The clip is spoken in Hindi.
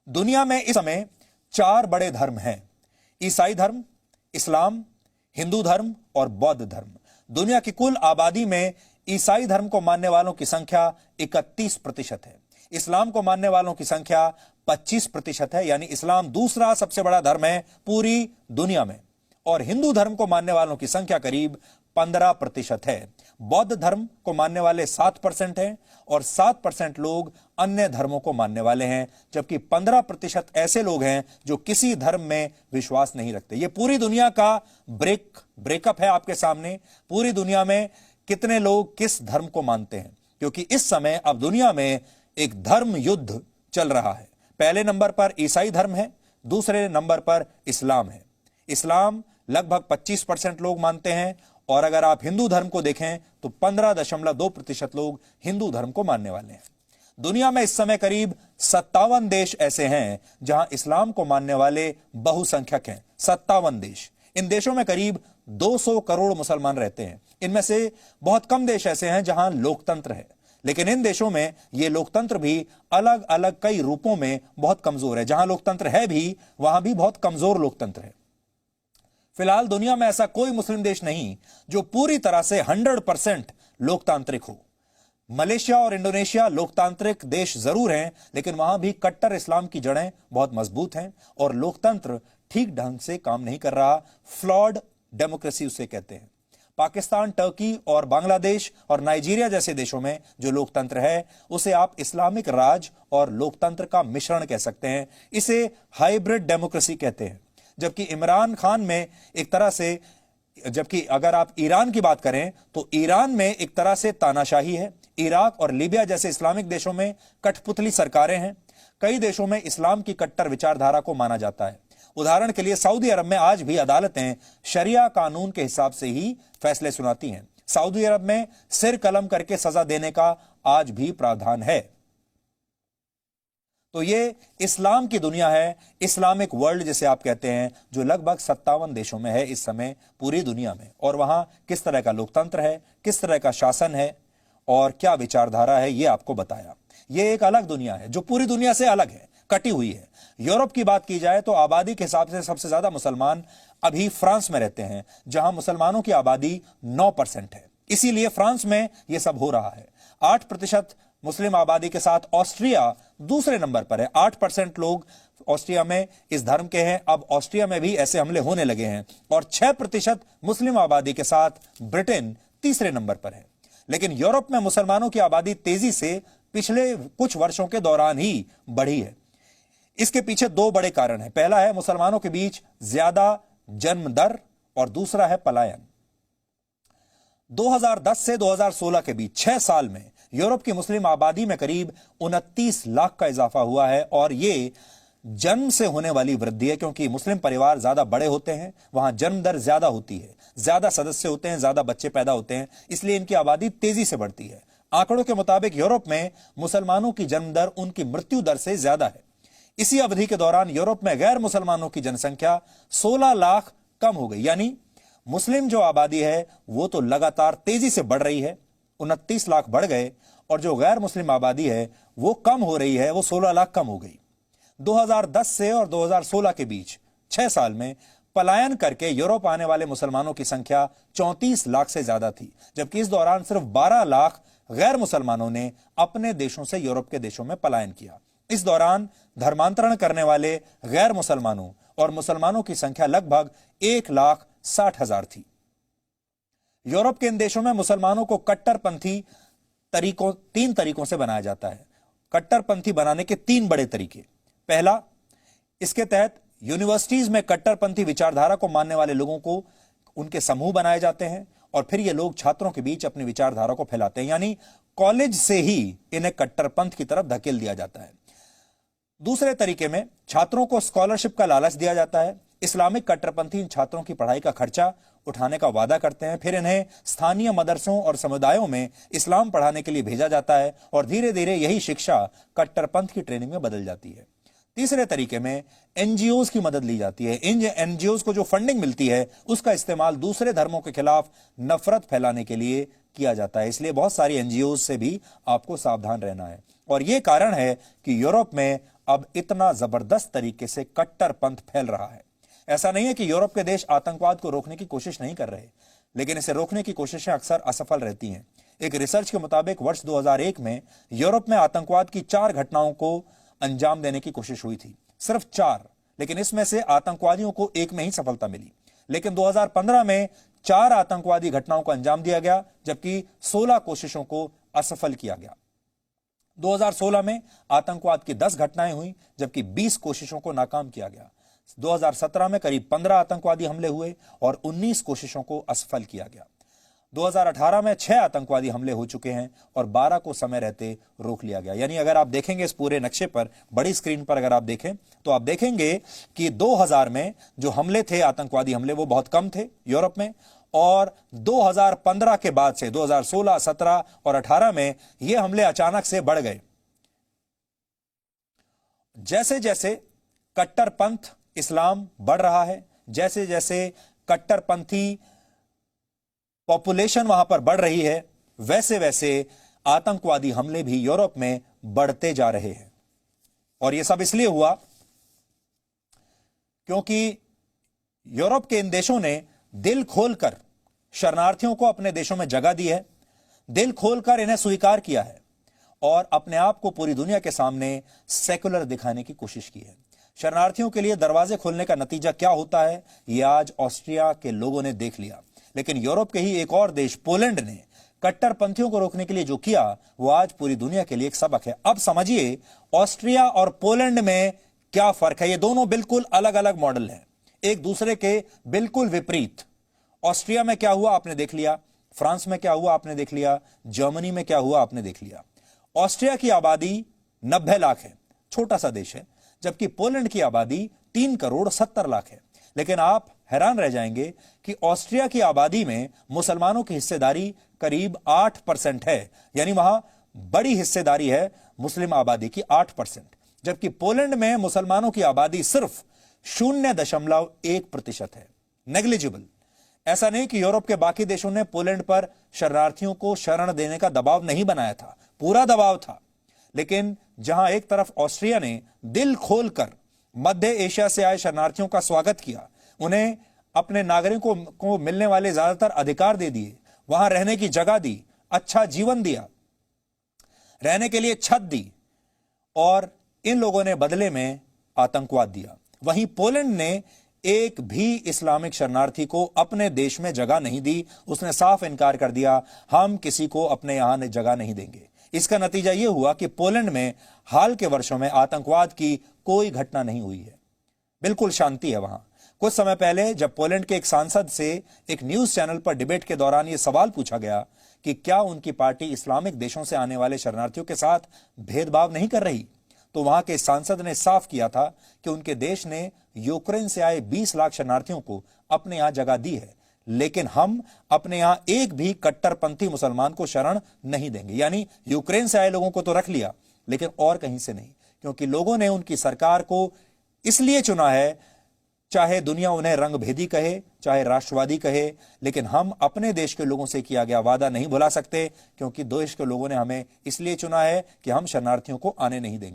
दुनिया में इस समय 4 बड़े धर्म हैं। ईसाई धर्म, इस्लाम, हिंदू धर्म और बौद्ध धर्म। दुनिया की कुल आबादी में ईसाई धर्म को मानने वालों की संख्या 31% है। इस्लाम को मानने वालों की संख्या 25% है, यानी इस्लाम दूसरा सबसे बड़ा धर्म है पूरी दुनिया में। और हिंदू धर्म को मानने वालों की संख्या करीब 15% है। बौद्ध धर्म को मानने वाले 7% हैं और 7% लोग अन्य धर्मों को मानने वाले हैं, जबकि 15% ऐसे लोग हैं जो किसी धर्म में विश्वास नहीं रखते। ये पूरी दुनिया का ब्रेकअप है आपके सामने। पूरी दुनिया में कितने लोग किस धर्म को मानते हैं, क्योंकि इस समय अब दुनिया में एक धर्म युद्ध चल रहा है। पहले नंबर पर ईसाई धर्म है, दूसरे नंबर पर इस्लाम है। इस्लाम लगभग 25% लोग मानते हैं और अगर आप हिंदू धर्म को देखें तो 15.2% लोग हिंदू धर्म को मानने वाले हैं। दुनिया में इस समय करीब 57 देश ऐसे हैं जहां इस्लाम को मानने वाले बहुसंख्यक हैं। 57 देश। इन देशों में करीब 200 करोड़ मुसलमान रहते हैं। इनमें से बहुत कम देश ऐसे हैं जहां लोकतंत्र है, लेकिन इन देशों में यह लोकतंत्र भी अलग अलग कई रूपों में बहुत कमजोर है। जहां लोकतंत्र है भी, वहां भी बहुत कमजोर लोकतंत्र है। फिलहाल दुनिया में ऐसा कोई मुस्लिम देश नहीं जो पूरी तरह से 100% लोकतांत्रिक हो। मलेशिया और इंडोनेशिया लोकतांत्रिक देश जरूर हैं, लेकिन वहां भी कट्टर इस्लाम की जड़ें बहुत मजबूत हैं और लोकतंत्र ठीक ढंग से काम नहीं कर रहा। फ्लॉड डेमोक्रेसी उसे कहते हैं। पाकिस्तान, टर्की और बांग्लादेश और नाइजीरिया जैसे देशों में जो लोकतंत्र है, उसे आप इस्लामिक राज और लोकतंत्र का मिश्रण कह सकते हैं। इसे हाइब्रिड डेमोक्रेसी कहते हैं। जबकि इमरान खान में एक तरह से, जबकि अगर आप ईरान की बात करें तो ईरान में एक तरह से तानाशाही है। इराक और लीबिया जैसे इस्लामिक देशों में कठपुतली सरकारें हैं। कई देशों में इस्लाम की कट्टर विचारधारा को माना जाता है। उदाहरण के लिए सऊदी अरब में आज भी अदालतें शरिया कानून के हिसाब से ही फैसले सुनाती हैं। सऊदी अरब में सिर कलम करके सजा देने का आज भी प्रावधान है। तो ये इस्लाम की दुनिया है, इस्लामिक वर्ल्ड जिसे आप कहते हैं, जो लगभग 57 देशों में है इस समय पूरी दुनिया में। और वहां किस तरह का लोकतंत्र है, किस तरह का शासन है और क्या विचारधारा है, ये आपको बताया। ये एक अलग दुनिया है जो पूरी दुनिया से अलग है, कटी हुई है। यूरोप की बात की जाए तो आबादी के हिसाब से सबसे ज्यादा मुसलमान अभी फ्रांस में रहते हैं, जहां मुसलमानों की आबादी 9% है। इसीलिए फ्रांस में यह सब हो रहा है। 8% मुस्लिम आबादी के साथ ऑस्ट्रिया दूसरे नंबर पर है। 8% लोग ऑस्ट्रिया में इस धर्म के हैं। अब ऑस्ट्रिया में भी ऐसे हमले होने लगे हैं। और 6% मुस्लिम आबादी के साथ ब्रिटेन तीसरे नंबर पर है। लेकिन यूरोप में मुसलमानों की आबादी तेजी से पिछले कुछ वर्षों के दौरान ही बढ़ी है। इसके पीछे 2 बड़े कारण हैं। पहला है मुसलमानों के बीच ज्यादा जन्म दर और दूसरा है पलायन। 2010 से 2016 के बीच 6 साल में यूरोप की मुस्लिम आबादी में करीब 29 लाख का इजाफा हुआ है। और यह जन्म से होने वाली वृद्धि है, क्योंकि मुस्लिम परिवार ज्यादा बड़े होते हैं, वहां जन्म दर ज्यादा होती है, ज्यादा सदस्य होते हैं, ज्यादा बच्चे पैदा होते हैं, इसलिए इनकी आबादी तेजी से बढ़ती है। आंकड़ों के मुताबिक यूरोप में मुसलमानों की जन्म दर उनकी मृत्यु दर से ज्यादा है। इसी अवधि के दौरान यूरोप में गैर मुसलमानों की जनसंख्या 16 लाख कम हो गई। यानी मुस्लिम जो आबादी है वो तो लगातार तेजी से बढ़ रही है, 29 लाख बढ़ गए, और जो गैर मुस्लिम आबादी है वो कम हो रही है, वो 16 लाख कम हो गई। 2010 से और 2016 के बीच 6 साल में पलायन करके यूरोप आने वाले मुसलमानों की संख्या 34 लाख से ज्यादा थी, जबकि इस दौरान सिर्फ 12 लाख गैर मुसलमानों ने अपने देशों से यूरोप के देशों में पलायन किया। इस दौरान धर्मांतरण करने वाले गैर मुसलमानों और मुसलमानों की संख्या लगभग 1,60,000 थी। यूरोप के इन देशों में मुसलमानों को कट्टरपंथी 3 तरीकों से बनाया जाता है। कट्टरपंथी बनाने के 3 बड़े तरीके। पहला, इसके तहत यूनिवर्सिटीज में कट्टरपंथी विचारधारा को मानने वाले लोगों को उनके समूह बनाए जाते हैं और फिर ये लोग छात्रों के बीच अपनी विचारधारा को फैलाते हैं, यानी कॉलेज से ही इन्हें कट्टरपंथ की तरफ धकेल दिया जाता है। दूसरे तरीके में छात्रों को स्कॉलरशिप का लालच दिया जाता है। इस्लामिक कट्टरपंथी इन छात्रों की पढ़ाई का खर्चा उठाने का वादा करते हैं, फिर इन्हें स्थानीय मदरसों और समुदायों में इस्लाम पढ़ाने के लिए भेजा जाता है और धीरे धीरे यही शिक्षा कट्टरपंथ की ट्रेनिंग में बदल जाती है। तीसरे तरीके में एनजीओज की मदद ली जाती है। इन एनजीओज को जो फंडिंग मिलती है उसका इस्तेमाल दूसरे धर्मों के खिलाफ नफरत फैलाने के लिए किया जाता है। इसलिए बहुत सारी एनजीओज से भी आपको सावधान रहना है। और यह कारण है कि यूरोप में अब इतना जबरदस्त तरीके से कट्टरपंथ फैल रहा है। ऐसा नहीं है कि यूरोप के देश आतंकवाद को रोकने की कोशिश नहीं कर रहे, लेकिन इसे रोकने की कोशिशें अक्सर असफल रहती हैं। एक रिसर्च के मुताबिक वर्ष 2001 में यूरोप में आतंकवाद की 4 घटनाओं को अंजाम देने की कोशिश हुई थी, सिर्फ 4, लेकिन इसमें से आतंकवादियों को एक में ही सफलता मिली। लेकिन 2015 में 4 आतंकवादी घटनाओं को अंजाम दिया गया, जबकि 16 कोशिशों को असफल किया गया। 2016 में आतंकवाद की 10 घटनाएं हुई, जबकि 20 कोशिशों को नाकाम किया गया। 2017 में करीब 15 आतंकवादी हमले हुए और 19 कोशिशों को असफल किया गया। 2018 में 6 आतंकवादी हमले हो चुके हैं और 12 को समय रहते रोक लिया गया। यानी अगर आप देखेंगे इस पूरे नक्शे पर, बड़ी स्क्रीन पर अगर आप देखें तो आप देखेंगे कि 2000 में जो हमले थे, आतंकवादी हमले, वो बहुत कम थे यूरोप में, और 2015 के बाद से 2016, 17 और 18 में ये हमले अचानक से बढ़ गए। जैसे जैसे कट्टरपंथ इस्लाम बढ़ रहा है, जैसे जैसे कट्टरपंथी पॉपुलेशन वहां पर बढ़ रही है, वैसे वैसे आतंकवादी हमले भी यूरोप में बढ़ते जा रहे हैं। और यह सब इसलिए हुआ क्योंकि यूरोप के इन देशों ने दिल खोलकर शरणार्थियों को अपने देशों में जगह दी है, दिल खोलकर इन्हें स्वीकार किया है और अपने आप को पूरी दुनिया के सामने सेकुलर दिखाने की कोशिश की है। शरणार्थियों के लिए दरवाजे खोलने का नतीजा क्या होता है, यह आज ऑस्ट्रिया के लोगों ने देख लिया। लेकिन यूरोप के ही एक और देश पोलैंड ने कट्टरपंथियों को रोकने के लिए जो किया, वो आज पूरी दुनिया के लिए एक सबक है। अब समझिए ऑस्ट्रिया और पोलैंड में क्या फर्क है। ये दोनों बिल्कुल अलग अलग मॉडल हैं, एक दूसरे के बिल्कुल विपरीत। ऑस्ट्रिया में क्या हुआ आपने देख लिया, फ्रांस में क्या हुआ आपने देख लिया, जर्मनी में क्या हुआ आपने देख लिया। ऑस्ट्रिया की आबादी 90 लाख है, छोटा सा देश है, जबकि पोलैंड की आबादी 3 करोड़ 70 लाख है। लेकिन आप हैरान रह जाएंगे कि ऑस्ट्रिया की आबादी में मुसलमानों की हिस्सेदारी करीब 8% है, यानी वहां बड़ी हिस्सेदारी है मुस्लिम आबादी की 8%, जबकि पोलैंड में मुसलमानों की आबादी सिर्फ 0.1% है, नेग्लिजिबल। ऐसा नहीं कि यूरोप के बाकी देशों ने पोलैंड पर शरणार्थियों को शरण देने का दबाव नहीं बनाया था, पूरा दबाव था। लेकिन जहां एक तरफ ऑस्ट्रिया ने दिल खोलकर मध्य एशिया से आए शरणार्थियों का स्वागत किया, उन्हें अपने नागरिकों को मिलने वाले ज्यादातर अधिकार दे दिए, वहां रहने की जगह दी, अच्छा जीवन दिया, रहने के लिए छत दी, और इन लोगों ने बदले में आतंकवाद दिया। वहीं पोलैंड ने एक भी इस्लामिक शरणार्थी को अपने देश में जगह नहीं दी। उसने साफ इनकार कर दिया, हम किसी को अपने यहां जगह नहीं देंगे। इसका नतीजा यह हुआ कि पोलैंड में हाल के वर्षों में आतंकवाद की कोई घटना नहीं हुई है, बिल्कुल शांति है वहां। कुछ समय पहले जब पोलैंड के एक सांसद से एक न्यूज चैनल पर डिबेट के दौरान यह सवाल पूछा गया कि क्या उनकी पार्टी इस्लामिक देशों से आने वाले शरणार्थियों के साथ भेदभाव नहीं कर रही, तो वहां के सांसद ने साफ किया था कि उनके देश ने यूक्रेन से आए 20 लाख शरणार्थियों को अपने यहां जगह दी है, लेकिन हम अपने यहां एक भी कट्टरपंथी मुसलमान को शरण नहीं देंगे। यानी यूक्रेन से आए लोगों को तो रख लिया, लेकिन और कहीं से नहीं, क्योंकि लोगों ने उनकी सरकार को इसलिए चुना है, चाहे दुनिया उन्हें रंगभेदी कहे, चाहे राष्ट्रवादी कहे, लेकिन हम अपने देश के लोगों से किया गया वादा नहीं भुला सकते, क्योंकि देश के लोगों ने हमें इसलिए चुना है कि हम शरणार्थियों को आने नहीं देंगे।